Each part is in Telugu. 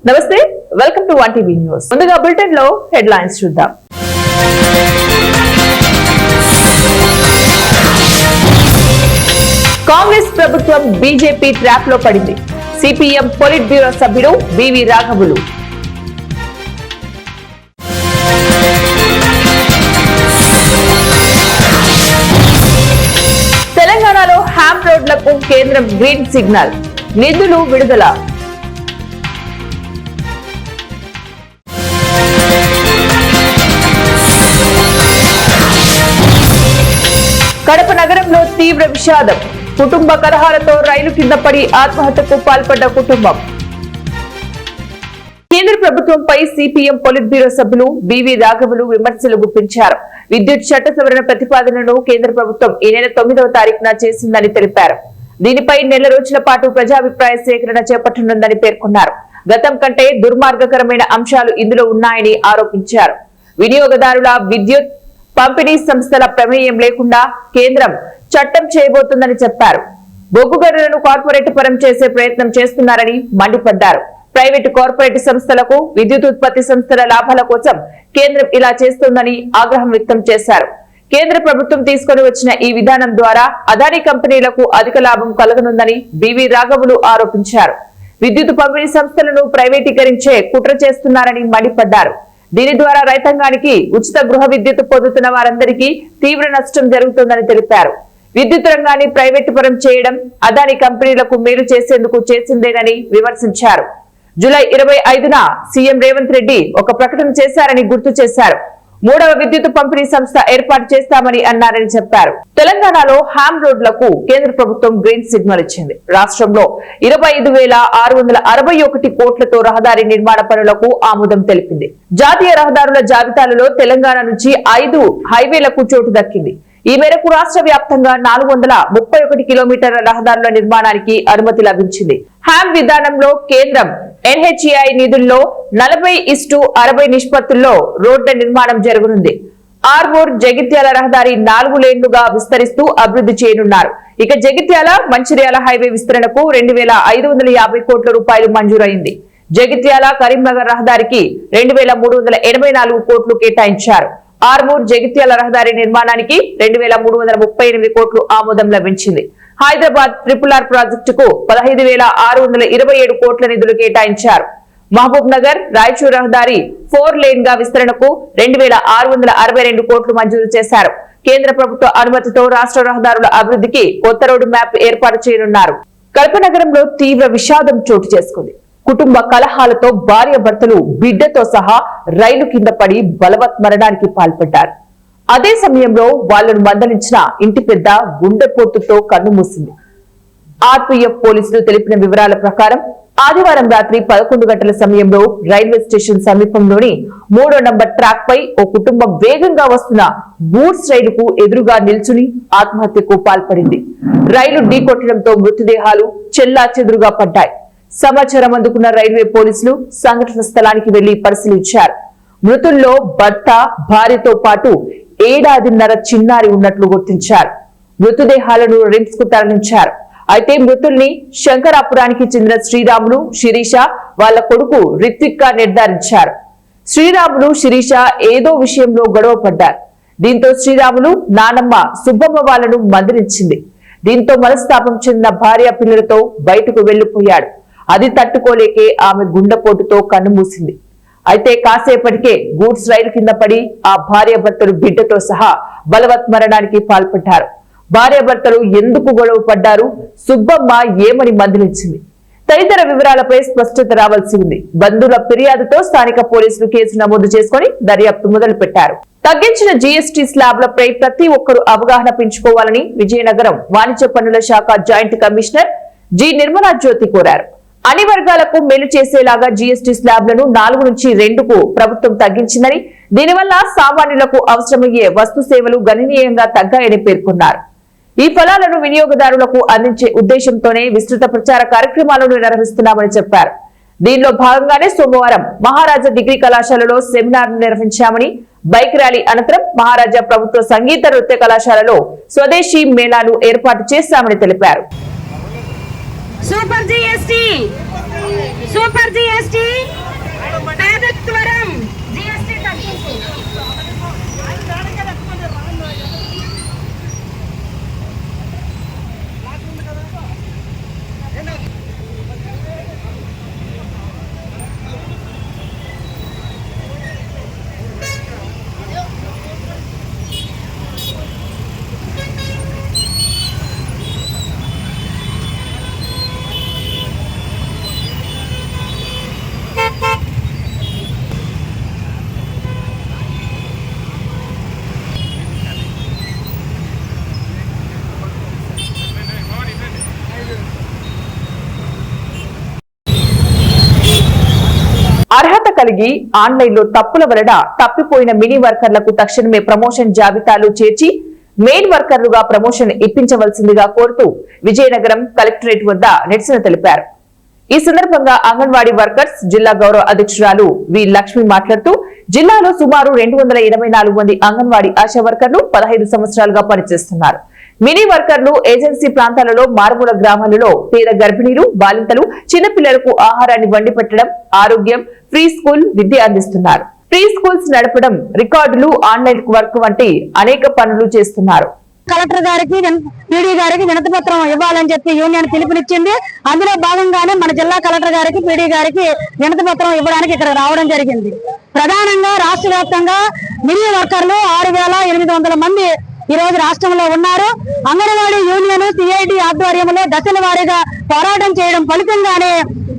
నమస్తే, వెల్కమ్ టు 1TV న్యూస్. ముందుగా బులెటిన్ లో హెడ్లైన్స్ చూద్దాం. కాంగ్రెస్ ప్రభుత్వం బీజేపీ ట్రాప్ లో పడింది. సిపిఎం పొలిట్ బ్యూరో సభ్యుడు బివి రాఘవులు. తెలంగాణలో హ్యామ్ రోడ్లకు కేంద్రం గ్రీన్ సిగ్నల్, నిధులు విడుదల. కడప నగరంలో తీవ్ర విషాదం, కుటుంబ కలహాలతో రైలు కింద పడి ఆత్మహత్యకు పాల్పడ్డ కుటుంబం. కేంద్ర ప్రభుత్వంపై సిపిఎం పొలిట్ బ్యూరో సభ్యులు బివి రాఘవులు విమర్శలు గుప్పించారు. విద్యుత్ చట్ట సవరణ ప్రతిపాదనను కేంద్ర ప్రభుత్వం ఈ నెల 9వ తారీఖున చేసిందని తెలిపారు. దీనిపై నెల రోజుల పాటు ప్రజాభిప్రాయ సేకరణ చేపట్టనుందని పేర్కొన్నారు. గతం కంటే దుర్మార్గకరమైన అంశాలు ఇందులో ఉన్నాయని ఆరోపించారు. వినియోగదారుల విద్యుత్ పంపిణీ సంస్థల ప్రమేయం లేకుండా కేంద్రం చట్టం చేయబోతుందని చెప్పారు. బొగ్గు గనులను కార్పొరేట్ పరం చేసే ప్రయత్నం చేస్తున్నారని మండిపడ్డారు. ప్రైవేటు కార్పొరేట్ సంస్థలకు విద్యుత్ ఉత్పత్తి సంస్థల లాభాల కోసం కేంద్రం ఇలా చేస్తోందని ఆగ్రహం వ్యక్తం చేశారు. కేంద్ర ప్రభుత్వం తీసుకొని వచ్చిన ఈ విధానం ద్వారా అదానీ కంపెనీలకు అధిక లాభం కలగనుందని బివి రాఘవులు ఆరోపించారు. విద్యుత్ పంపిణీ సంస్థలను ప్రైవేటీకరించే కుట్ర చేస్తున్నారని మండిపడ్డారు. దీని ద్వారా రైతాంగానికి ఉచిత గృహ విద్యుత్ పొందుతున్న వారందరికీ తీవ్ర నష్టం జరుగుతోందని తెలిపారు. విద్యుత్ రంగాన్ని ప్రైవేటు పరం చేయడం అదానీ కంపెనీలకు మేలు చేసేందుకు చేసిందేనని విమర్శించారు. జూలై 25న సీఎం రేవంత్ రెడ్డి ఒక ప్రకటన చేశారని గుర్తు చేశారు. 3వ విద్యుత్ పంపిణీ సంస్థ ఏర్పాటు చేస్తామని అన్నారని చెప్పారు. తెలంగాణలో హ్యామ్ రోడ్లకు కేంద్ర ప్రభుత్వం గ్రీన్ సిగ్నల్ ఇచ్చింది. రాష్ట్రంలో 25,661 కోట్లతో రహదారి నిర్మాణ పనులకు ఆమోదం తెలిపింది. జాతీయ రహదారుల జాబితాలలో తెలంగాణ నుంచి 5 హైవేలకు చోటు దక్కింది. ఈ మేరకు రాష్ట్ర వ్యాప్తంగా 431 కిలోమీటర్ల రహదారుల నిర్మాణానికి అనుమతి లభించింది. హ్యామ్ విధానంలో కేంద్రం ఎన్హెచ్ఏఐ నిధుల్లో 40:60 నిష్పత్తుల్లో రోడ్ల నిర్మాణం జరగనుంది. ఆర్మూర్ జగిత్యాల రహదారి 4 లేన్లుగా విస్తరిస్తూ అభివృద్ధి చేయనున్నారు. ఇక జగిత్యాల మంచిర్యాల హైవే విస్తరణకు 2,550 కోట్ల రూపాయలు మంజూరైంది. జగిత్యాల కరీంనగర్ రహదారికి 2,384 కోట్లు కేటాయించారు. ఆర్మూర్ జగిత్యాల రహదారి నిర్మాణానికి 2,338 కోట్లు ఆమోదం లభించింది. హైదరాబాద్ RRR ప్రాజెక్టుకు 15,627 కోట్ల నిధులు కేటాయించారు. మహబూబ్ నగర్ రాయచూర్ రహదారి 4 లేన్ గా విస్తరణకు 2,662 కోట్లు మంజూరు చేశారు. కేంద్ర ప్రభుత్వ అనుమతితో రాష్ట్ర రహదారుల అభివృద్ధికి కొత్త రోడ్డు మ్యాప్ ఏర్పాటు చేయనున్నారు. కడప నగరంలో తీవ్ర విషాదం చోటు చేసుకుంది. కుటుంబ కలహాలతో భార్య భర్తలు బిడ్డతో సహా రైలు కింద పడి బలవత్ మరణానికి పాల్పడ్డారు. అదే సమయంలో వాళ్లను మందలించిన ఇంటి పెద్ద గుండెపోటుతో కన్నుమూసింది. ఆర్పీఎఫ్ పోలీసులు తెలిపిన వివరాల ప్రకారం ఆదివారం రాత్రి 11 గంటల సమయంలో రైల్వే స్టేషన్ సమీపంలోని 3వ నంబర్ ట్రాక్ పై ఓ కుటుంబం వేగంగా వస్తున్న గూడ్స్ రైలుకు ఎదురుగా నిల్చుని ఆత్మహత్యకు పాల్పడింది. రైలు ఢీకొట్టడంతో మృతదేహాలు చెల్లాచెదురుగా పడ్డాయి. సమాచారం అందుకున్న రైల్వే పోలీసులు సంఘటన స్థలానికి వెళ్లి పరిశీలించారు. మృతుల్లో భర్త, భార్యతో పాటు 1.5 ఏళ్ల చిన్నారి ఉన్నట్లు గుర్తించారు. మృతదేహాలను రిమ్స్ కు తరలించారు. అయితే మృతుల్ని శంకరాపురానికి చెందిన శ్రీరాములు, శిరీష వాళ్ల కొడుకు రిత్విక్ గా నిర్ధారించారు. శ్రీరాములు, శిరీష ఏదో విషయంలో గొడవ పడ్డారు. దీంతో శ్రీరాములు నానమ్మ సుబ్బమ్మ వాళ్లను మందలించింది. దీంతో మనస్తాపం చెందిన భార్య పిల్లలతో బయటకు వెళ్లిపోయాడు. అది తట్టుకోలేకే ఆమె గుండెపోటుతో కన్నుమూసింది. అయితే కాసేపటికే గూడ్స్ రైలు కింద పడి ఆ భార్య భర్తలు బిడ్డతో సహా బలవత్ మరణానికి పాల్పడ్డారు. భార్య భర్తలు ఎందుకు గొడవ పడ్డారు, సుబ్బమ్మ ఏమని మందలించింది తదితర వివరాలపై స్పష్టత రావాల్సి ఉంది. బంధువుల ఫిర్యాదుతో స్థానిక పోలీసులు కేసు నమోదు చేసుకుని దర్యాప్తు మొదలు పెట్టారు. తగ్గించిన జీఎస్టీ స్లాబ్లపై ప్రతి ఒక్కరూ అవగాహన పెంచుకోవాలని విజయనగరం వాణిజ్య పన్నుల శాఖ జాయింట్ కమిషనర్ జి నిర్మలా జ్యోతి కోరారు. అన్ని వర్గాలకు మేలు చేసేలాగా జీఎస్టీ స్లాబ్లను 4 నుంచి 2కు ప్రభుత్వం తగ్గించిందని, దీనివల్ల సామాన్యులకు అవసరమయ్యే వస్తు సేవలు గణనీయంగా తగ్గాయని పేర్కొన్నారు. ఈ ఫలాలను వినియోగదారులకు అందించే ఉద్దేశంతోనే విస్తృత ప్రచార కార్యక్రమాలను నిర్వహిస్తున్నామని చెప్పారు. దీనిలో భాగంగానే సోమవారం మహారాజా డిగ్రీ కళాశాలలో సెమినార్ నిర్వహించామని, బైక్ ర్యాలీ అనంతరం మహారాజా ప్రభుత్వ సంగీత నృత్య కళాశాలలో స్వదేశీ మేళాను ఏర్పాటు చేశామని తెలిపారు. సూపర్ జిఎస్టీ పేదత్వరం జిఎస్టీ తగ్గింపు. అర్హత కలిగి ఆన్లైన్లో తప్పుల వలన తప్పిపోయిన మినీ వర్కర్లకు తక్షణమే ప్రమోషన్ జాబితాలో చేర్చి మెయిన్ వర్కర్లుగా ప్రమోషన్ ఇప్పించవలసిందిగా కోరుతూ విజయనగరం కలెక్టరేట్ వద్ద నిరసన తెలిపారు. ఈ సందర్భంగా అంగన్వాడీ వర్కర్స్ జిల్లా గౌరవ అధ్యక్షురాలు వి లక్ష్మి మాట్లాడుతూ జిల్లాలో సుమారు 284 మంది అంగన్వాడీ ఆశా వర్కర్లు 15 సంవత్సరాలుగా పనిచేస్తున్నారు. మినీ వర్కర్లు ఏజెన్సీ ప్రాంతాలలో మారుమూల గ్రామాలలో పేద గర్భిణీలు బాలింతలు చిన్నపిల్లలకు ఆహారాన్ని వండి పెట్టడం, ఆరోగ్యం, ఫ్రీ స్కూల్ విద్య అందిస్తున్నారు. ప్రీ స్కూల్స్ నడపడం, రికార్డులు, ఆన్లైన్ వర్క్ వంటి అనేక పనులు చేస్తున్నారు. కలెక్టర్ గారికి పీడీ గారికి వినతి పత్రం ఇవ్వాలని చెప్పి యూనియన్ పిలుపునిచ్చింది. అందులో భాగంగానే మన జిల్లా కలెక్టర్ గారికి పీడీ గారికి వినతి పత్రం ఇవ్వడానికి ఇక్కడ రావడం జరిగింది. ప్రధానంగా రాష్ట్ర వ్యాప్తంగా మినీ వర్కర్లు 6,800 మంది ఈ రోజు రాష్ట్రంలో ఉన్నారు. అంగన్వాడీ యూనియన్ సిఐటి ఆధ్వర్యంలో దశల వారీగా పోరాటం చేయడం ఫలితంగానే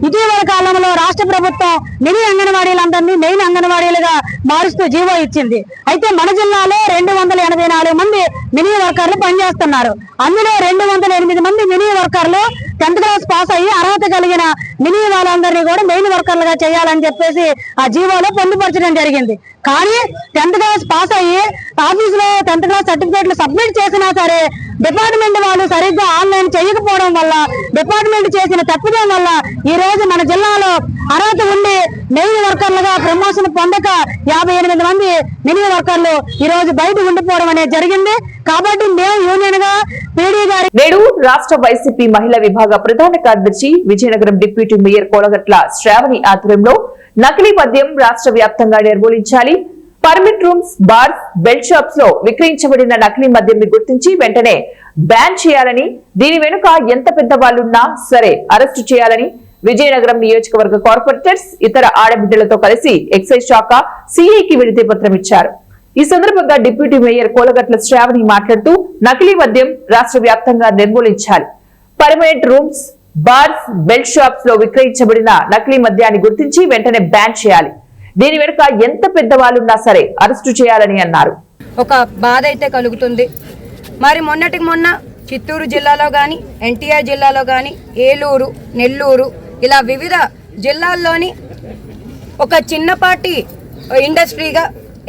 ఇటీవల కాలంలో రాష్ట్ర ప్రభుత్వం మినీ అంగన్వాడీలందరినీ మెయిన్ అంగన్వాడీలుగా మారుస్తూ జీవో ఇచ్చింది. అయితే మన జిల్లాలో 284 మంది మినీ వర్కర్లు పనిచేస్తున్నారు. అందులో 208 మంది మినీ వర్కర్లు 10th క్లాస్ పాస్ అయ్యి అర్హత కలిగిన మినీ వాళ్ళందరినీ కూడా మెయిన్ వర్కర్లుగా చేయాలని చెప్పేసి ఆ జీవోలో పొందుపరచడం జరిగింది. కానీ 10th క్లాస్ పాస్ అయ్యి ఆఫీసులో 10th క్లాస్ సర్టిఫికేట్లు సబ్మిట్ చేసినా సరే డిపార్ట్మెంట్ వాళ్ళు సరిగ్గా ఆన్లైన్ చేయకపోవడం వల్ల, డిపార్ట్మెంట్ చేసిన తప్పిదం వల్ల ఈ రోజు మన జిల్లాలో అర్హత ఉండి మెయిన్ వర్కర్లుగా ప్రమోషన్ పొందక 58 మంది మినీ వర్కర్లు ఈ రోజు బయట ఉండిపోవడం అనేది జరిగింది. కాబట్టి మేము యూనియన్ గా పీడీ గారి నేడు రాష్ట్ర వైసీపీ మహిళా విభాగ ప్రధాన కార్యదర్శి విజయనగరం డిప్యూటీ మేయర్ కోలగట్ల శ్రావణి ఆధ్వర్యంలో నకిలీ మద్యం రాష్ట్ర వ్యాప్తంగా నిర్మూలించాలి, permit rooms, bars, belt shops లో విక్రయించబడిన నకిలీ మద్యం గుర్తించి వెంటనే బ్యాన్ చేయాలని, దీని వెనుక ఎంత పెద్ద వాళ్ళున్నా సరే అరెస్టు చేయాలని విజయనగరం నియోజకవర్గ కార్పొరేటర్స్ ఇతర ఆడబిడ్డలతో కలిసి ఎక్సైజ్ శాఖ సిఐకి వినతి పత్రం ఇచ్చారు. ఈ సందర్భంగా డిప్యూటీ మేయర్ కోలగట్ల శ్రావణి మాట్లాడుతూ నకిలీ మద్యం రాష్ట్ర వ్యాప్తంగా నిర్మూలించాలి, permanent rooms, bars, belt shops లో విక్రయించబడిన నకిలీ మద్యాన్ని గుర్తించి వెంటనే బ్యాన్ చేయాలి, దీని వెనుక ఎంత పెద్దవాళ్ళున్నా సరే అరెస్టు చేయాలని అన్నారు. ఒక బాధ అయితే కలుగుతుంది. మరి మొన్నటికి మొన్న చిత్తూరు జిల్లాలో కానీ, ఎన్టీఆర్ జిల్లాలో కానీ, ఏలూరు, నెల్లూరు ఇలా వివిధ జిల్లాల్లోని ఒక చిన్నపాటి ఇండస్ట్రీగా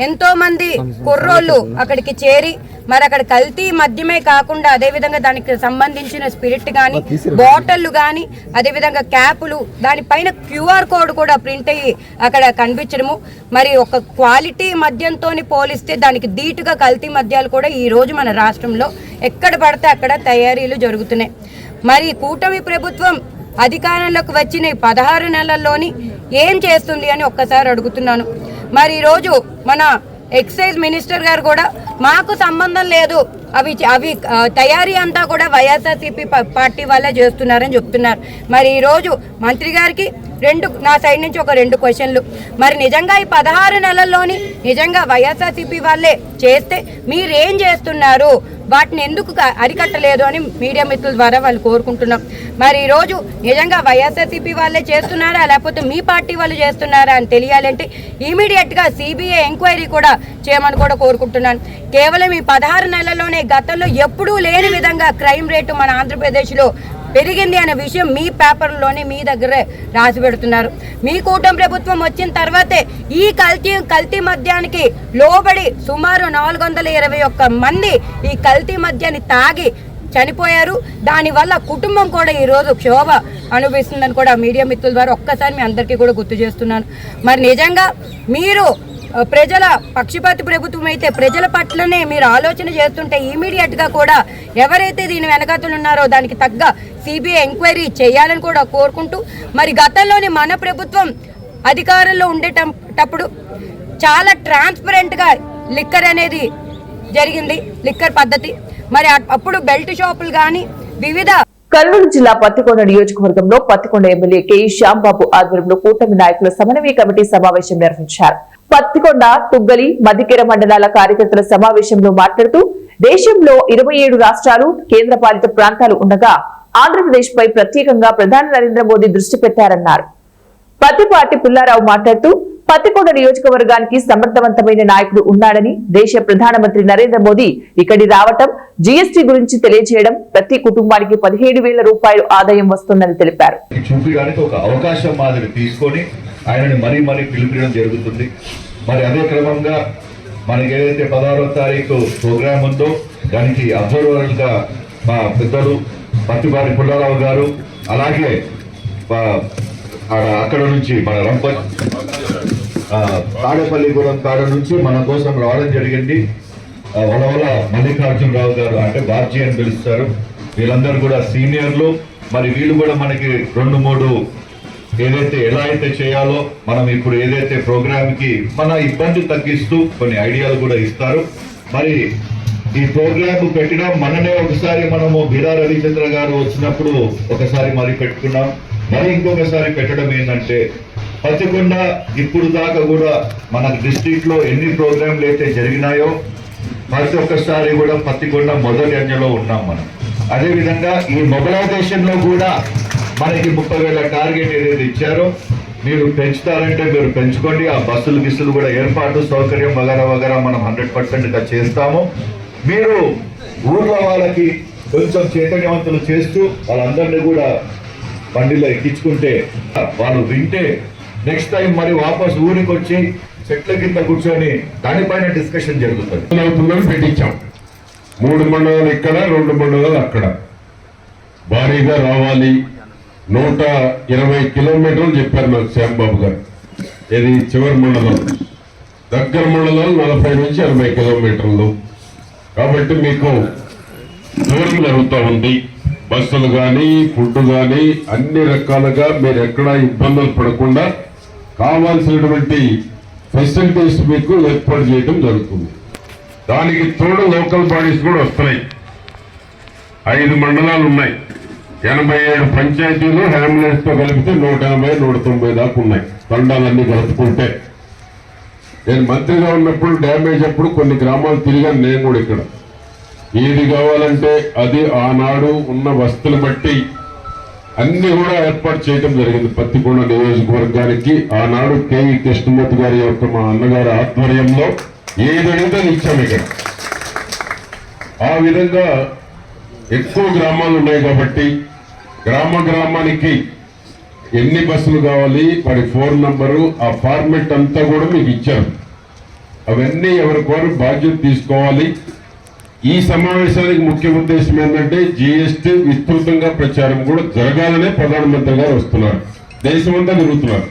ఎంతోమంది కుర్రోళ్ళు అక్కడికి చేరి మరి అక్కడ కల్తీ మద్యమే కాకుండా అదేవిధంగా దానికి సంబంధించిన స్పిరిట్ కానీ, బాటిళ్లు కానీ, అదేవిధంగా క్యాపులు, దానిపైన QR కోడ్ కూడా ప్రింట్ అయ్యి అక్కడ కనిపించడము. మరి ఒక క్వాలిటీ మద్యంతో పోలిస్తే దానికి ధీటుగా కల్తీ మద్యాలు కూడా ఈరోజు మన రాష్ట్రంలో ఎక్కడ పడితే అక్కడ తయారీలు జరుగుతున్నాయి. మరి కూటమి ప్రభుత్వం అధికారంలోకి వచ్చిన 16 నెలల్లోని ఏం చేస్తుంది అని ఒక్కసారి అడుగుతున్నాను. మరి ఈరోజు మన ఎక్సైజ్ మినిస్టర్ గారు కూడా మాకు సంబంధం లేదు, అవి తయారీ అంతా కూడా వైఎస్ఆర్సీపీ పార్టీ వాళ్ళే చేస్తున్నారని చెప్తున్నారు. మరి ఈరోజు మంత్రి గారికి నా సైడ్ నుంచి ఒక 2 క్వశ్చన్లు. మరి నిజంగా ఈ 16 నెలల్లోని నిజంగా వైఎస్ఆర్సీపీ వాళ్ళే చేస్తే మీరేం చేస్తున్నారు, వాటిని ఎందుకు అరికట్టలేదు అని మీడియా మిత్రుల ద్వారా వాళ్ళు కోరుకుంటున్నాం. మరి ఈరోజు నిజంగా వైఎస్ఆర్సీపీ వాళ్ళే చేస్తున్నారా లేకపోతే మీ పార్టీ వాళ్ళు చేస్తున్నారా అని తెలియాలంటే ఇమీడియట్గా సిబిఐ ఎంక్వైరీ కూడా చేయమని కూడా కోరుకుంటున్నాను. కేవలం ఈ 16 నెలల్లోనే గతంలో ఎప్పుడూ లేని విధంగా క్రైమ్ రేటు మన ఆంధ్రప్రదేశ్లో పెరిగింది అనే విషయం మీ పేపర్లోనే మీ దగ్గరే రాసి పెడుతున్నారు. మీ కూటమి ప్రభుత్వం వచ్చిన తర్వాతే ఈ కల్తీ మద్యానికి లోబడి సుమారు 421 మంది ఈ కల్తీ మద్యాన్ని తాగి చనిపోయారు. దానివల్ల కుటుంబం కూడా ఈరోజు క్షోభ అనుభవిస్తుందని కూడా మీడియా మిత్రుల ద్వారా ఒక్కసారి మీ అందరికీ కూడా గుర్తు చేస్తున్నాను. మరి నిజంగా మీరు ప్రజల పక్షపాతి ప్రభుత్వం అయితే ప్రజల పట్లనే మీరు ఆలోచన చేస్తుంటే ఇమీడియట్గా కూడా ఎవరైతే దీని వెనకాతలు ఉన్నారో దానికి తగ్గ సిబిఐ ఎంక్వైరీ చేయాలని కూడా కోరుకుంటూ, మరి గతంలోనే మన ప్రభుత్వం అధికారంలో ఉండేటప్పుడు చాలా ట్రాన్స్పరెంట్గా లిక్కర్ అనేది జరిగింది, లిక్కర్ పద్ధతి. మరి అప్పుడు బెల్ట్ షాపులు కానీ వివిధ కర్నూలు జిల్లా పత్తికొండ నియోజకవర్గంలో పత్తికొండ ఎమ్మెల్యే కె శ్యాంబాబు ఆధ్వర్యంలో కూటమి నాయకుల సమన్వయ కమిటీ సమావేశం నిర్వహించారు. పత్తికొండ, తుగ్గలి, మధ్యకెర మండలాల కార్యకర్తల సమావేశంలో మాట్లాడుతూ దేశంలో 27 రాష్ట్రాలు, కేంద్రపాలిత ప్రాంతాలు ఉండగా ఆంధ్రప్రదేశ్ పై ప్రత్యేకంగా ప్రధాని నరేంద్ర మోదీ దృష్టి పెట్టారన్నారు. పత్తిపాటి పుల్లారావు మాట్లాడుతూ పత్తికొండ నియోజకవర్గానికి సమర్థవంతమైన నాయకుడు ఉన్నాడని, దేశ ప్రధానమంత్రి నరేంద్ర మోదీ ఇక్కడి రావటం, జీఎస్టీ గురించి తెలియజేయడం, ప్రతి కుటుంబానికి 17,000 రూపాయలు ఆదాయం వస్తుందని తెలిపారు. చూపించడానికి ఒక అవకాశం మాదిరి తీసుకొని ఆయనని మరీ పిలిపించడం జరుగుతుంది. మరి అదే క్రమంగా మనకి ఏదైతే 16వ తారీఖు ప్రోగ్రామ్ ఉందో దానికి అబ్జర్వర్ గా మా పెద్దలు పత్తిపాటి పుల్లారావు గారు, అలాగే అక్కడ నుంచి మన తాడేపల్లిగూడెం కాడ నుంచి మన కోసం రావడం జరిగింది. వలవల మల్లికార్జునరావు గారు, అంటే బాబ్జీ అని పిలుస్తారు. వీళ్ళందరూ కూడా సీనియర్లు. మరి వీళ్ళు కూడా మనకి 2-3 ఏదైతే ఎలా అయితే చేయాలో మనం ఇప్పుడు ఏదైతే ప్రోగ్రామ్ కి మన ఇబ్బంది తగ్గిస్తూ కొన్ని ఐడియాలు కూడా ఇస్తారు. మరి ఈ ప్రోగ్రామ్ పెట్టడం మననే ఒకసారి మనము బీరా రవిచంద్ర గారు వచ్చినప్పుడు ఒకసారి మరి పెట్టుకున్నాం. మరి ఇంకొకసారి పెట్టడం ఏంటంటే పత్తికొండ ఇప్పుడు దాకా కూడా మన డిస్ట్రిక్ట్ లో ఎన్ని ప్రోగ్రాంలు అయితే జరిగినాయో ప్రతి ఒక్కసారి కూడా పత్తికొండ మొదటి అంజలో ఉన్నాం మనం. అదేవిధంగా ఈ మొబిలైజేషన్ లో కూడా మనకి 30,000 టార్గెట్ ఏదైతే ఇచ్చారో మీరు పెంచుతారంటే మీరు పెంచుకోండి. ఆ బస్సులు గిస్సులు కూడా ఏర్పాటు సౌకర్యం వగరా మనం 100% చేస్తాము. మీరు ఊర్లో వాళ్ళకి కొంచెం చైతన్యవంతులు చేస్తూ వాళ్ళందరినీ కూడా బండిలో ఎక్కించుకుంటే వాళ్ళు వింటే నెక్స్ట్ టైం మరి వాపస్ ఊరికి వచ్చి చెట్ల కింద కూర్చొని దానిపైన డిస్కషన్ జరుగుతుంది. పెట్టించాం 3 మండలాలు ఇక్కడ, 2 మండలాలు అక్కడ. భారీగా రావాలి. 120 కిలోమీటర్లు చెప్పారు నాకు శ్యాంబాబు గారు. ఇది చివరి మండలం. దగ్గర మండలాలు 40 నుంచి 80 కిలోమీటర్లు. కాబట్టి మీకు దూరం జరుగుతూ ఉంది. బస్సులు కానీ, ఫుడ్ కానీ అన్ని రకాలుగా మీరు ఎక్కడా ఇబ్బందులు పడకుండా కావాల్సినటువంటి ఫెసిలిటీస్ మీకు ఏర్పాటు చేయడం జరుగుతుంది. దానికి తోడు లోకల్ బాడీస్ కూడా వస్తున్నాయి. 5 మండలాలు ఉన్నాయి. 87 పంచాయతీలు అంబులెన్స్ తో కలిపితే 180-190 దాకా ఉన్నాయి. తండాలన్నీ కలుపుకుంటే. నేను మంత్రిగా ఉన్నప్పుడు డ్యామేజ్ అప్పుడు కొన్ని గ్రామాలు తిరిగాను నేను కూడా. ఇక్కడ ఏది కావాలంటే అది ఆనాడు ఉన్న వస్తువులు బట్టి అన్ని కూడా ఏర్పాటు చేయడం జరిగింది. పత్తికొండ నియోజకవర్గానికి ఆనాడు కేవీ కృష్ణమూర్తి గారి యొక్క మా అన్నగారి ఆధ్వర్యంలో ఏదైతే ఇచ్చాము. ఇక్కడ ఆ విధంగా ఎక్కువ గ్రామాలు ఉన్నాయి కాబట్టి గ్రామానికి ఎన్ని బస్సులు కావాలి, వారి ఫోన్ నంబరు, ఆ ఫార్మెట్ అంతా కూడా మీకు ఇచ్చారు. అవన్నీ ఎవరికోరు బాధ్యత తీసుకోవాలి. ఈ సమావేశానికి ముఖ్య ఉద్దేశం ఏంటంటే జీఎస్టీ విస్తృతంగా ప్రచారం కూడా జరగాలనే ప్రధానమంత్రి గారు వస్తున్నారు. దేశమంతా తిరుగుతున్నారు.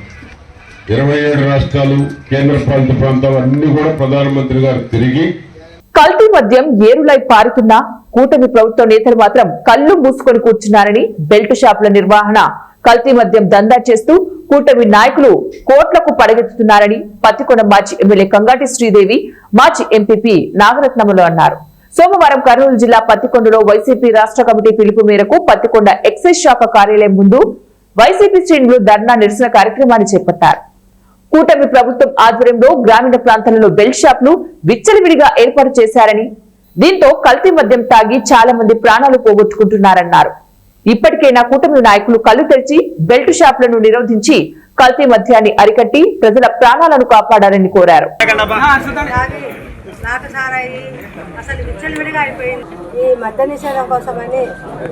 27 రాష్ట్రాలు, కేంద్రపాలిత ప్రాంతాలు అన్ని కూడా ప్రధానమంత్రి గారు తిరిగి కల్తీ మద్యం ఏరులై పారుతున్నా కూటమి ప్రభుత్వ నేతలు మాత్రం కళ్ళు మూసుకొని కూర్చున్నారని, బెల్ట్ షాపుల నిర్వహణ కల్తీ మద్యం దందా చేస్తూ కూటమి నాయకులు కోట్లకు పడగెత్తుతున్నారని పత్తికొండ మాజీ ఎమ్మెల్యే కంగాటి శ్రీదేవి, మాజీ ఎంపీపీ నాగరత్నములు అన్నారు. సోమవారం కర్నూలు జిల్లా పత్తికొండలో వైసీపీ రాష్ట్ర కమిటీ పిలుపు మేరకు పత్తికొండ ఎక్సైజ్ శాఖ కార్యాలయం ముందు వైసీపీ శ్రేణులు ధర్నా నిరసన కార్యక్రమాన్ని చేపట్టారు. కూటమి ప్రభుత్వం ఆధ్వర్యంలో గ్రామీణ ప్రాంతాలలో బెల్ట్ షాపులు విచ్చలవిడిగా ఏర్పాటు చేశారని, దీంతో కల్తీ మద్యం తాగి చాలా మంది ప్రాణాలు పోగొట్టుకుంటున్నారన్నారు. ఇప్పటికైనా కూటమి నాయకులు కళ్ళు తెరిచి బెల్ట్ షాపులను నిరోధించి కల్తీ మద్యాన్ని అరికట్టి ప్రజల ప్రాణాలను కాపాడాలని కోరారు. అసలు విచ్చలవిడిగా అయిపోయింది. ఈ మద్య నిషేధం కోసమని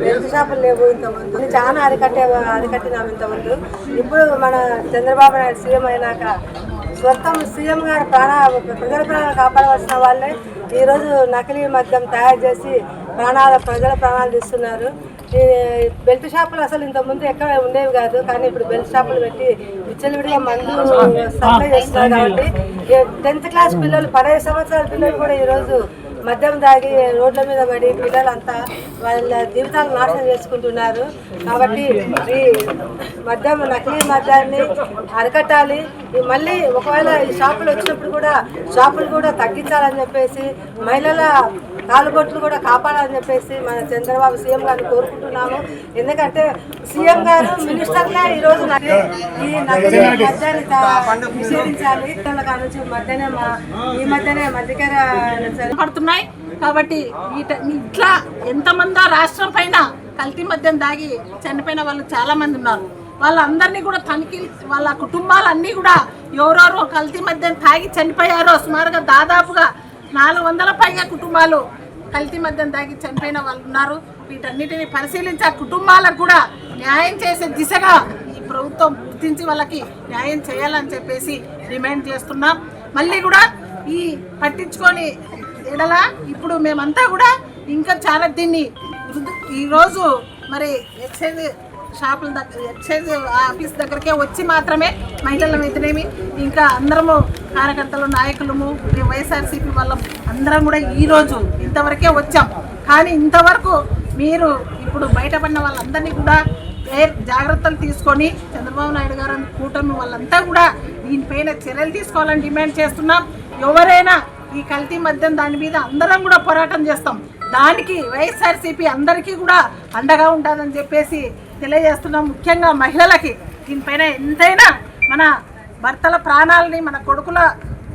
బెల్ట్ షాపులు లేవు ఇంతకుముందు. చాలా అరికట్టినాము ఇంతకుముందు. ఇప్పుడు మన చంద్రబాబు నాయుడు సీఎం అయినాక స్వతం సీఎం గారు ప్రజల ప్రాణాలు కాపాడవలసిన వాళ్ళే ఈరోజు నకిలీ మద్యం తయారు చేసి ప్రజల ప్రాణాలు తీస్తున్నారు. ఈ బెల్ట్ షాపులు అసలు ఇంతకుముందు ఎక్కడ ఉండేవి కాదు, కానీ ఇప్పుడు బెల్ట్ షాపులు పెట్టి విచ్చలవిడిగా మందు సప్లై చేస్తున్నారు. కాబట్టి 10th క్లాస్ పిల్లలు 15 సంవత్సరాల పిల్లలు కూడా ఈరోజు మద్యం తాగి రోడ్ల మీద పడి పిల్లలంతా వాళ్ళ జీవితాలు నాశనం చేసుకుంటున్నారు. కాబట్టి ఈ మద్యం, నకిలీ మద్యాన్ని అరికట్టాలి. మళ్ళీ ఒకవేళ ఈ షాపులు వచ్చినప్పుడు కూడా షాపులు కూడా తగ్గించాలని చెప్పేసి, మహిళల కాలుగొట్లు కూడా కాపాడాలని చెప్పేసి మన చంద్రబాబు సీఎం గారిని కోరుకుంటున్నాము. ఎందుకంటే సీఎం గారు మినిస్టర్గా ఈరోజు ఈ నకిలీ మద్యాన్ని నిషేధించాలి. నుంచి ఈ మధ్యనే మధ్యకర పడుతున్నాయి. కాబట్టి ఇట్లా ఎంతమందో రాష్ట్రం పైన కల్తీ మద్యం దాగి చనిపోయిన వాళ్ళు చాలా మంది ఉన్నారు. వాళ్ళందరినీ కూడా తనిఖీ, వాళ్ళ కుటుంబాలన్నీ కూడా ఎవరెవరో కల్తీ మద్యం తాగి చనిపోయారో సుమారుగా దాదాపుగా 400 పైగా కుటుంబాలు కల్తీ మద్యం తాగి చనిపోయిన వాళ్ళు ఉన్నారు. వీటన్నిటిని పరిశీలించి ఆ కుటుంబాలకు కూడా న్యాయం చేసే దిశగా ఈ ప్రభుత్వం గుర్తించి వాళ్ళకి న్యాయం చేయాలని చెప్పేసి డిమాండ్ చేస్తున్నాం. మళ్ళీ కూడా ఈ పట్టించుకొని ఎడలా ఇప్పుడు మేమంతా కూడా ఇంకా చాలా దీన్ని ఈరోజు మరి ఎక్సైజ్ షాపుల దగ్గర, ఎక్సైజ్ ఆఫీస్ దగ్గరకే వచ్చి మాత్రమే మహిళల మీదనేమి ఇంకా అందరము కార్యకర్తలు, నాయకులము, వైఎస్ఆర్సీపీ వాళ్ళం అందరం కూడా ఈరోజు ఇంతవరకే వచ్చాం. కానీ ఇంతవరకు మీరు ఇప్పుడు బయటపడిన వాళ్ళందరినీ కూడా జాగ్రత్తలు తీసుకొని చంద్రబాబు నాయుడు గారు కూటమి వాళ్ళంతా కూడా దీనిపైన చర్యలు తీసుకోవాలని డిమాండ్ చేస్తున్నాం. ఎవరైనా ఈ కల్తీ మద్యం దాని మీద అందరం కూడా పోరాటం చేస్తాం. దానికి వైఎస్ఆర్సీపీ అందరికీ కూడా అండగా ఉంటుందని చెప్పేసి తెలియజేస్తున్నాం. ముఖ్యంగా మహిళలకి దీనిపైన ఎంతైనా మన భర్తల ప్రాణాలని, మన కొడుకుల,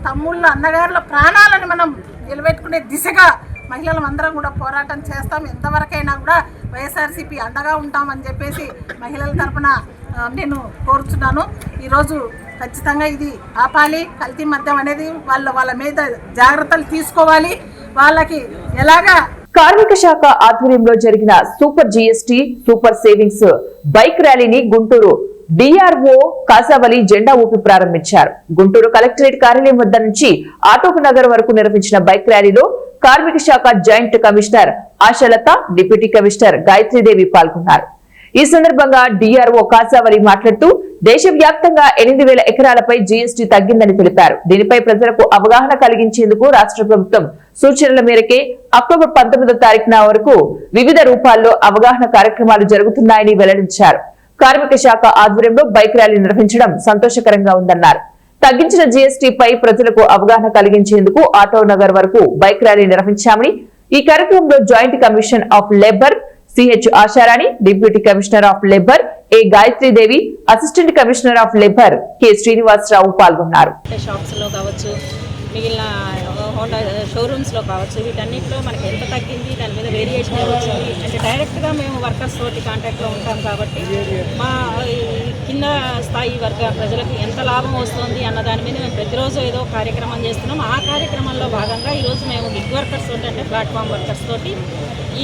తమ్ముళ్ళ, అన్నగారుల ప్రాణాలను మనం నిలబెట్టుకునే దిశగా మహిళలు అందరం కూడా పోరాటం చేస్తాం. ఎంతవరకైనా కూడా వైఎస్ఆర్సీపీ అండగా ఉంటామని చెప్పేసి మహిళల తరఫున నేను కోరుచున్నాను. ఈరోజు ఖచ్చితంగా ఇది ఆపాలి. కల్తీ మద్యం అనేది వాళ్ళ మీద జాగ్రత్తలు తీసుకోవాలి. వాళ్ళకి ఎలాగా కార్మిక శాఖ ఆధ్వర్యంలో జరిగిన super GST super savings bike ర్యాలీని గుంటూరు డిఆర్ఓ కాసావలి జెండా ఊపి ప్రారంభించారు. గుంటూరు కలెక్టరేట్ కార్యాలయం వద్ద నుంచి ఆటోపు నగర్ వరకు నిర్వహించిన బైక్ ర్యాలీలో కార్మిక శాఖ joint commissioner Ashalatha, deputy commissioner Gayatri Devi పాల్గొన్నారు. ఈ సందర్భంగా డిఆర్ఓ కాసావలి మాట్లాడుతూ దేశవ్యాప్తంగా 8,000 ఎకరాలపై జీఎస్టీ తగ్గిందని తెలిపారు. దీనిపై ప్రజలకు అవగాహన కలిగించేందుకు రాష్ట్ర ప్రభుత్వం సూచనల మేరకే అక్టోబర్ 19వ తారీఖున వరకు వివిధ రూపాల్లో అవగాహన కార్యక్రమాలు జరుగుతున్నాయని వెల్లడించారు. కార్మిక శాఖ ఆధ్వర్యంలో బైక్ ర్యాలీ నిర్వహించడం సంతోషకరంగా ఉందన్నారు. తగ్గించిన జీఎస్టీపై ప్రజలకు అవగాహన కలిగించేందుకు ఆటో నగర్ వరకు బైక్ ర్యాలీ నిర్వహించామని, ఈ కార్యక్రమంలో joint commission of labour CH Asharani, deputy commissioner of labour A Gayatridevi, assistant commissioner of labour K Srinivasarao పాల్గొన్నారు. షాప్స్ లో కావచ్చు, మిగిలిన హోండా షోరూమ్స్లో కావచ్చు, వీటన్నిటిలో మనకి ఎంత తగ్గింది, దాని మీద వేరియేషన్ వచ్చింది అంటే డైరెక్ట్గా మేము వర్కర్స్ తోటి కాంటాక్ట్లో ఉంటాం. కాబట్టి మా కింద స్థాయి వర్గ ప్రజలకు ఎంత లాభం వస్తుంది అన్న దాని మీద మేము ప్రతిరోజు ఏదో కార్యక్రమం చేస్తున్నాం. ఆ కార్యక్రమంలో భాగంగా ఈరోజు మేము గిగ్ వర్కర్స్ తోటి అంటే ప్లాట్ఫామ్ వర్కర్స్ తోటి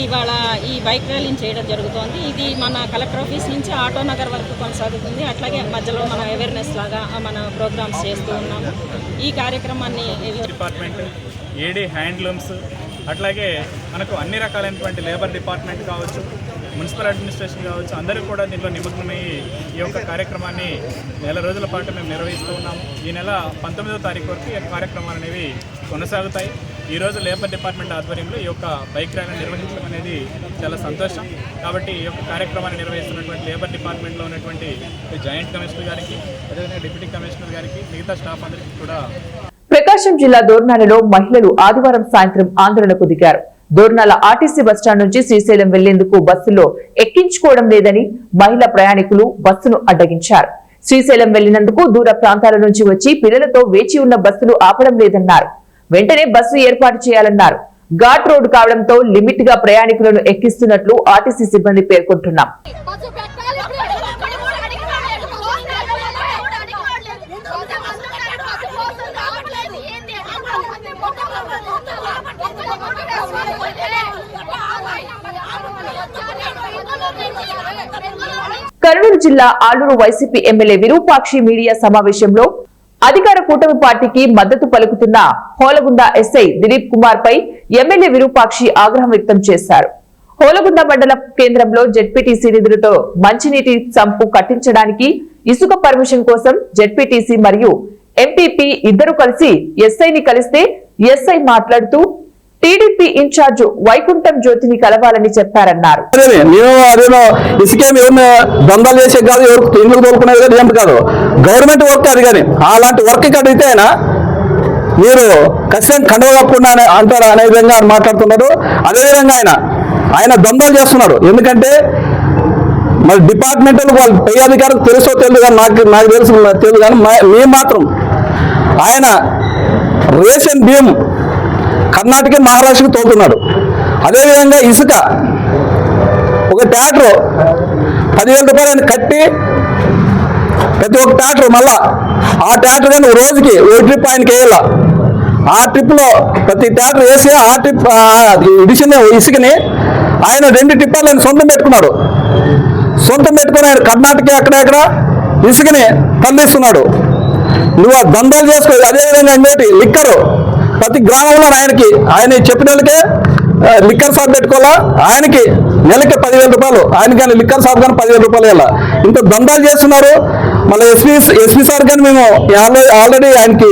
ఇవాళ ఈ బైక్ ర్యాలీని చేయడం జరుగుతోంది. ఇది మన కలెక్టర్ ఆఫీస్ నుంచి ఆటో నగర్ వరకు కొనసాగుతుంది. అట్లాగే మధ్యలో మన అవేర్నెస్ లాగా మన ప్రోగ్రామ్స్ చేస్తూ ఉన్నాము. ఈ కార్యక్రమాన్ని డిపార్ట్మెంట్, ఏడీ హ్యాండ్లూమ్స్, అట్లాగే మనకు అన్ని రకాలైనటువంటి లేబర్ డిపార్ట్మెంట్ కావచ్చు, మున్సిపల్ అడ్మినిస్ట్రేషన్ కావచ్చు, అందరూ కూడా దీంట్లో నిమగ్నమై ఈ యొక్క కార్యక్రమాన్ని నెల రోజుల పాటు మేము నిర్వహిస్తూ ఉన్నాము. ఈ నెల 19వ తారీఖు వరకు ఈ కార్యక్రమాలు అనేవి కొనసాగుతాయి. ఈరోజు లేబర్ డిపార్ట్మెంట్ ఆధ్వర్యంలో ఈ యొక్క బైక్ ర్యాలీని నిర్వహించడం అనేది చాలా సంతోషం. కాబట్టి ఈ యొక్క కార్యక్రమాన్ని నిర్వహిస్తున్నటువంటి లేబర్ డిపార్ట్మెంట్లో ఉన్నటువంటి జాయింట్ కమిషనర్ గారికి, అదేవిధంగా డిప్యూటీ కమిషనర్ గారికి, మిగతా స్టాఫ్ అందరికీ కూడా. ప్రకాశం జిల్లా దోర్నాలలో మహిళలు ఆదివారం సాయంత్రం ఆందోళనకు దిగారు. దోర్నాల ఆర్టీసీ బస్టాండ్ నుంచి శ్రీశైలం వెళ్లేందుకు బస్సులో ఎక్కించుకోవడం లేదని మహిళా ప్రయాణికులు బస్సును అడ్డగించారు. శ్రీశైలం వెళ్లినందుకు దూర ప్రాంతాల నుంచి వచ్చి పిల్లలతో వేచి ఉన్న బస్సులు ఆపడం లేదన్నారు. వెంటనే బస్సు ఏర్పాటు చేయాలన్నారు. ఘాట్ రోడ్డు కావడంతో లిమిట్ గా ప్రయాణికులను ఎక్కిస్తున్నట్లు ఆర్టీసీ సిబ్బంది పేర్కొంటున్నాం. కర్నూలు జిల్లా ఆలూరు వైసీపీ ఎమ్మెల్యే విరూపాక్షి మీడియా సమావేశంలో అధికార కూటమి పార్టీకి మద్దతు పలుకుతున్న హోలగుంద ఎస్ఐ దిలీప్ కుమార్ పై ఎమ్మెల్యే విరూపాక్షి ఆగ్రహం వ్యక్తం చేశారు. హోలగుంద మండల కేంద్రంలో జెడ్పీటీసీ నిధులతో మంచినీటి సంపు కట్టించడానికి ఇసుక పర్మిషన్ కోసం జెడ్పీటీసీ మరియు ఎంపీపీ ఇద్దరు కలిసి ఎస్ఐని కలిస్తే ఎస్ఐ మాట్లాడుతూ టీడీపీ ఇన్ఛార్జ్ వైకుంఠం జ్యోతిని కలవాలని చెప్పారన్నారు. దందాలు చేసే కాదు, ఎవరికి ఇండ్లు తోలుకునేది కాదు, ఏం కాదు, గవర్నమెంట్ వర్క్ అది. కానీ అలాంటి వర్క్ అడిగితే ఆయన మీరు ఖచ్చితంగా కండవ కప్పకుండా అంటారు అనే విధంగా ఆయన మాట్లాడుతున్నారు. అదేవిధంగా ఆయన దందాలు చేస్తున్నారు. ఎందుకంటే మరి డిపార్ట్మెంటల్ వాళ్ళు పై అధికారులకు తెలుసో తెలియదు కానీ నాకు తెలుసు కానీ మేము మాత్రం ఆయన రేషన్ బియ్యం కర్ణాటక మహారాష్ట్రకి తోలుతున్నాడు. అదేవిధంగా ఇసుక ఒక ట్రాక్టర్ 10,000 రూపాయలు ఆయన కట్టి ప్రతి ఒక్క ట్రాక్టర్ మళ్ళా ఆ ట్రాక్టర్ కానీ రోజుకి ఓ ట్రిప్ ఆయనకి వేయాల. ఆ ట్రిప్లో ప్రతి ట్రాక్టర్ వేసి ఆ ట్రిప్ ఇసుకని ఆయన 2 టిప్పర్లు ఆయన సొంతం పెట్టుకున్నాడు. సొంతం పెట్టుకుని ఆయన కర్ణాటక ఎక్కడెక్కడ ఇసుకని తరలిస్తున్నాడు. నువ్వు ఆ దందాలు చేసుకో. అదేవిధంగా ఇంకోటి లిక్కరు ప్రతి గ్రామంలో ఆయన చెప్పిన వాళ్ళకే లిక్కర్ షాప్ పెట్టుకోవాలా. ఆయనకి నెలకి 10,000 రూపాయలు, ఆయన కానీ లిక్కర్ షాప్ కానీ 10,000 రూపాయలు వేయాల. ఇంత దందాలు చేస్తున్నారు. మళ్ళీ ఎస్పీ సార్ కానీ మేము ఆల్రెడీ ఆయనకి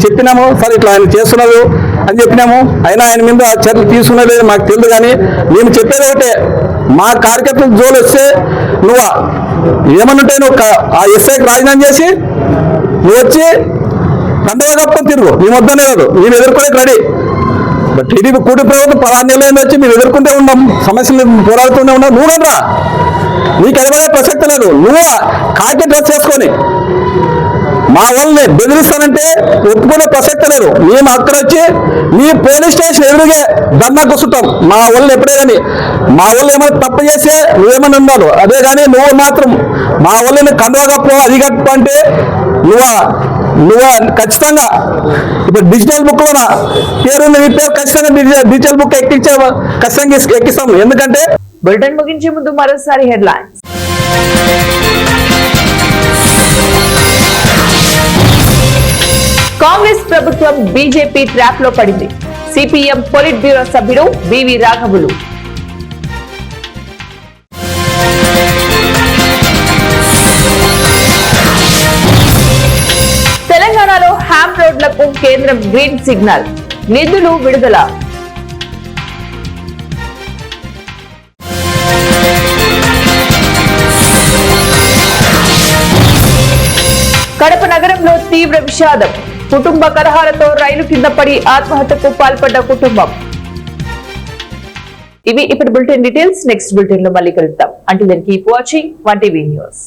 చెప్పినాము, సార్ ఇట్లా ఆయన చేస్తున్నారు అని చెప్పినాము. అయినా ఆయన మీద చర్యలు తీసుకున్నది మాకు తెలియదు. కానీ మేము చెప్పేది ఒకటే, మా కార్యకర్తలు జోలు వస్తే నువ్వు ఏమన్నుంటే నువ్వు ఆ ఎస్ఐకి రాజీనామా చేసి నువ్వు వచ్చి కండగా కప్పుకొని తిరుగు. మేము వద్దనే కాదు, మేము ఎదుర్కొనే రెడీ. బట్ టీడీపీ కూటమి ప్రభుత్వం 16 ఏళ్ళు వచ్చి మేము ఎదుర్కొంటే ఉన్నాం, సమస్యలు పోరాడుతూనే ఉన్నాం. నువ్వు రా, నీకు ఎదగడే ప్రసక్తి లేదు. నువ్వు కాకి డ్రెస్ చేసుకొని మా వాళ్ళని బెదిరిస్తానంటే ఒప్పుకునే ప్రసక్తి లేదు. మేము అక్కడ వచ్చి మీ పోలీస్ స్టేషన్ ఎదురుగే ధర్నా కూర్చుంటాం. మా వాళ్ళు ఎప్పుడే కానీ మా వాళ్ళు ఏమైనా తప్పు చేస్తే నువ్వేమైనా ఉండాలి. అదే కానీ నువ్వు మాత్రం మా వాళ్ళని కండవగప్పు అది కప్పు అంటే నువ్వు ఖచ్చితంగా ఇప్పుడు డిజిటల్ బుక్ లో పేరు నీ పేరు ఖచ్చితంగా డిజిటల్ బుక్ ఖచ్చితంగా ఎక్కిస్తాం. ఎందుకంటే బులెటిన్ ముగించే ముందు మరోసారి హెడ్లైన్స్. కాంగ్రెస్ ప్రభుత్వం బీజేపీ ట్రాప్ లో పడింది. సిపిఎం పొలిట్ బ్యూరో సభ్యుడు బివి రాఘవులు. తెలంగాణలో హ్యామ్ రోడ్లకు కేంద్రం గ్రీన్ సిగ్నల్, నిధులు విడుదల. కడప నగరంలో తీవ్ర విషాదం, కుటుంబ కలహాలతో రైలు కింద పడి ఆత్మహత్యకు పాల్పడ్డ కుటుంబం. ఇవి ఇప్పుడు బులెటిన్ డీటెయిల్స్. నెక్స్ట్ బులెటిన్ లో మళ్ళీ కలుద్దాం. Until then keep watching 1TV news.